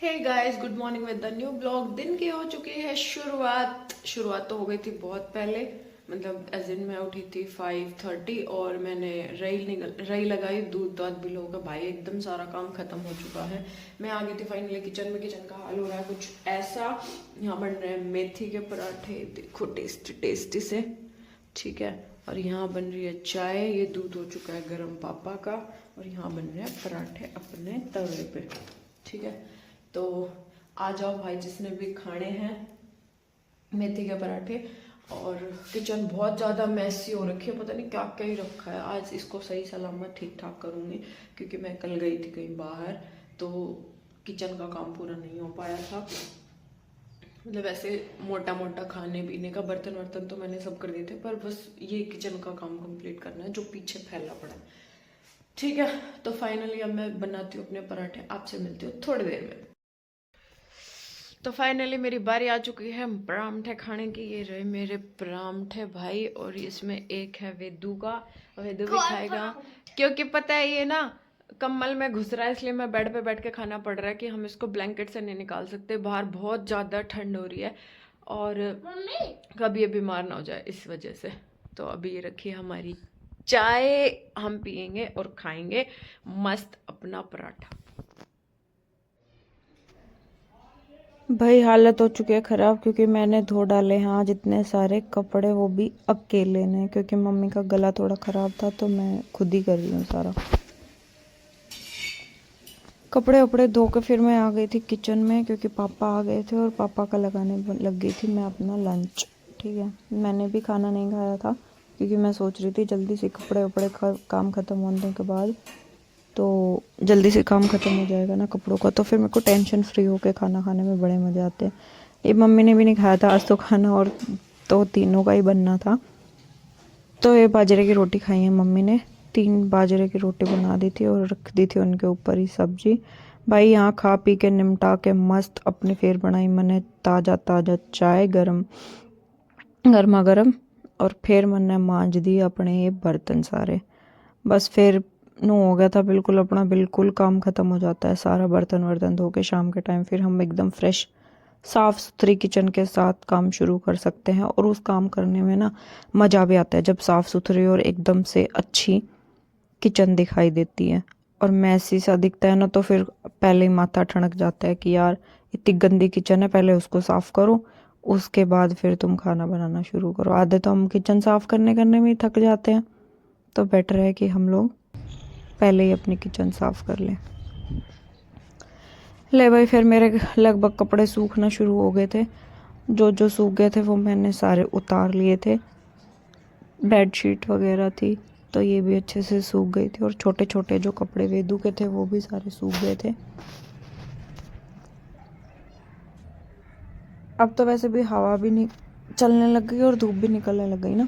Hey guys, good morning with the new blog. दिन की हो चुकी है शुरुआत तो हो गई थी बहुत पहले। मतलब एज इन मैं उठी थी 5:30 और मैंने रई लगाई, दूध दाध भी लोगों का भाई एकदम सारा काम खत्म हो चुका है। मैं आ गई थी फाइनली किचन में। किचन का हाल हो रहा है कुछ ऐसा। यहाँ बन रहे हैं मेथी के पराठे, देखो टेस्टी टेस्टी से, ठीक है। और यहाँ बन रही है चाय, ये दूध हो चुका है गर्म पापा का। और यहाँ बन रहे हैं पराठे अपने तवे पे, ठीक है। तो आ जाओ भाई जिसने भी खाने हैं मेथी के पराठे। और किचन बहुत ज़्यादा मैसी हो रखी है, पता नहीं क्या क्या ही रखा है। आज इसको सही सलामत ठीक ठाक करूँगी क्योंकि मैं कल गई थी कहीं बाहर, तो किचन का काम पूरा नहीं हो पाया था। मतलब वैसे मोटा मोटा खाने पीने का बर्तन वर्तन तो मैंने सब कर दिए थे, पर बस ये किचन का काम कंप्लीट करना है जो पीछे फैला पड़ा है, ठीक है। तो फाइनली अब मैं बनाती हूँ अपने पराठे, आपसे मिलती हूँ थोड़ी देर में। तो फाइनली मेरी बारी आ चुकी है परांठे खाने की। ये रहे मेरे परांठे भाई, और इसमें एक है वेदू का। वेदू भी खाएगा क्योंकि पता है ये ना कम्बल में घुस रहा है, इसलिए मैं बेड पे बैठ के खाना पड़ रहा है कि हम इसको ब्लैंकेट से नहीं निकाल सकते। बाहर बहुत ज़्यादा ठंड हो रही है और कभी ये बीमार ना हो जाए इस वजह से। तो अभी ये रखी है हमारी चाय, हम पियेंगे और खाएंगे मस्त अपना पराठा। भाई हालत हो चुकी है ख़राब क्योंकि मैंने धो डाले हैं आज इतने सारे कपड़े, वो भी अकेले ने, क्योंकि मम्मी का गला थोड़ा ख़राब था तो मैं खुद ही कर रही हूँ सारा। कपड़े वपड़े धो के फिर मैं आ गई थी किचन में क्योंकि पापा आ गए थे और पापा का लगाने लग गई थी मैं अपना लंच, ठीक है। मैंने भी खाना नहीं खाया था क्योंकि मैं सोच रही थी जल्दी से कपड़े वपड़े काम ख़त्म होने के बाद तो जल्दी से काम ख़त्म हो जाएगा ना कपड़ों का, तो फिर मेरे को टेंशन फ्री होके खाना खाने में बड़े मज़े आते हैं। ये मम्मी ने भी नहीं खाया था आज तो खाना, और तो तीनों का ही बनना था। तो ये बाजरे की रोटी खाई है मम्मी ने, 3 बाजरे की रोटी बना दी थी और रख दी थी उनके ऊपर ही सब्जी। भाई यहाँ खा पी के निमटा के मस्त अपने फिर बनाई मैंने ताज़ा ताज़ा चाय गरम गर्मा गर्म, और फिर मैंने मांज दिए अपने ये बर्तन सारे। बस फिर नू हो गया था बिल्कुल अपना, बिल्कुल काम ख़त्म हो जाता है सारा बर्तन वर्तन धो के शाम के टाइम। फिर हम एकदम फ्रेश साफ़ सुथरी किचन के साथ काम शुरू कर सकते हैं, और उस काम करने में ना मज़ा भी आता है जब साफ़ सुथरी और एकदम से अच्छी किचन दिखाई देती है। और मैसी सा दिखता है ना तो फिर पहले ही माथा ठनक जाता है कि यार इतनी गंदी किचन है, पहले उसको साफ़ करो उसके बाद फिर तुम खाना बनाना शुरू करो। आधे तो हम किचन साफ़ करने करने में ही थक जाते हैं, तो बेटर है कि हम लोग पहले ही अपनी किचन साफ़ कर लें। ले भाई फिर मेरे लगभग कपड़े सूखना शुरू हो गए थे, जो जो सूख गए थे वो मैंने सारे उतार लिए थे। बेडशीट वगैरह थी तो ये भी अच्छे से सूख गई थी, और छोटे छोटे जो कपड़े वेदू के थे वो भी सारे सूख गए थे। अब तो वैसे भी हवा भी नहीं चलने लग गई और धूप भी निकलने लग गई ना,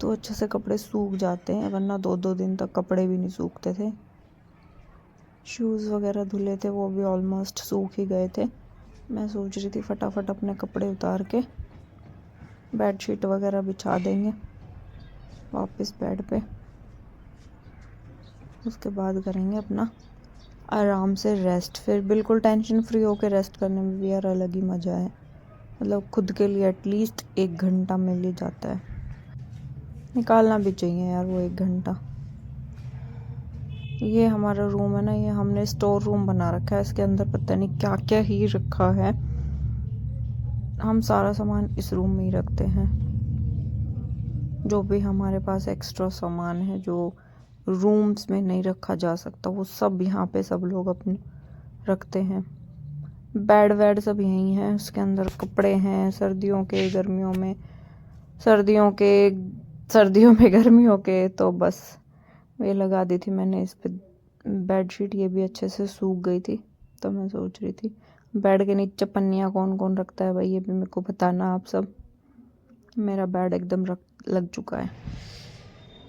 तो अच्छे से कपड़े सूख जाते हैं, वरना 2-2 दिन तक कपड़े भी नहीं सूखते थे। शूज़ वगैरह धुले थे वो भी ऑलमोस्ट सूख ही गए थे। मैं सोच रही थी फटाफट अपने कपड़े उतार के बेडशीट वगैरह बिछा देंगे वापस बेड पे, उसके बाद करेंगे अपना आराम से रेस्ट। फिर बिल्कुल टेंशन फ्री होकर रेस्ट करने में भी यार अलग ही मज़ा है। मतलब खुद के लिए एटलीस्ट 1 घंटा मिल ही जाता है, निकालना भी चाहिए यार वो 1 घंटा। ये हमारा रूम है ना, ये हमने स्टोर रूम बना रखा है, इसके अंदर पता नहीं क्या क्या ही रखा है। हम सारा सामान इस रूम में ही रखते हैं, जो भी हमारे पास एक्स्ट्रा सामान है जो रूम्स में नहीं रखा जा सकता वो सब यहाँ पे सब लोग अपने रखते हैं। बेड वेड सब यहीं है, उसके अंदर कपड़े हैं सर्दियों के गर्मियों में, सर्दियों के सर्दियों में गर्मियों के, तो बस ये लगा दी थी मैंने इस पे बेडशीट। ये भी अच्छे से सूख गई थी, तो मैं सोच रही थी बेड के नीचे पन्नियाँ कौन कौन रखता है भाई, ये भी मेरे को बताना आप सब। मेरा बेड एकदम रख लग चुका है।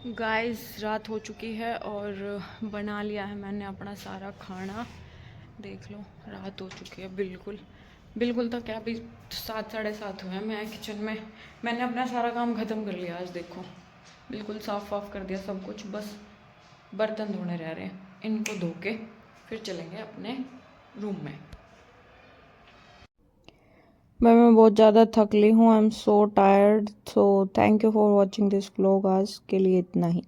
गाइस रात हो चुकी है और बना लिया है मैंने अपना सारा खाना, देख लो रात हो चुकी है। बिल्कुल बिल्कुल तो क्या, अभी 7 साढ़े 7 हुए हैं। मैं किचन में मैंने अपना सारा काम ख़त्म कर लिया आज, देखो बिल्कुल साफ़ वाफ कर दिया सब कुछ। बस बर्तन धोने रह रहे हैं, इनको धो के फिर चलेंगे अपने रूम में। मैं बहुत ज़्यादा थक ली हूँ, I am so tired. So thank you for watching this vlog. आज के लिए इतना ही।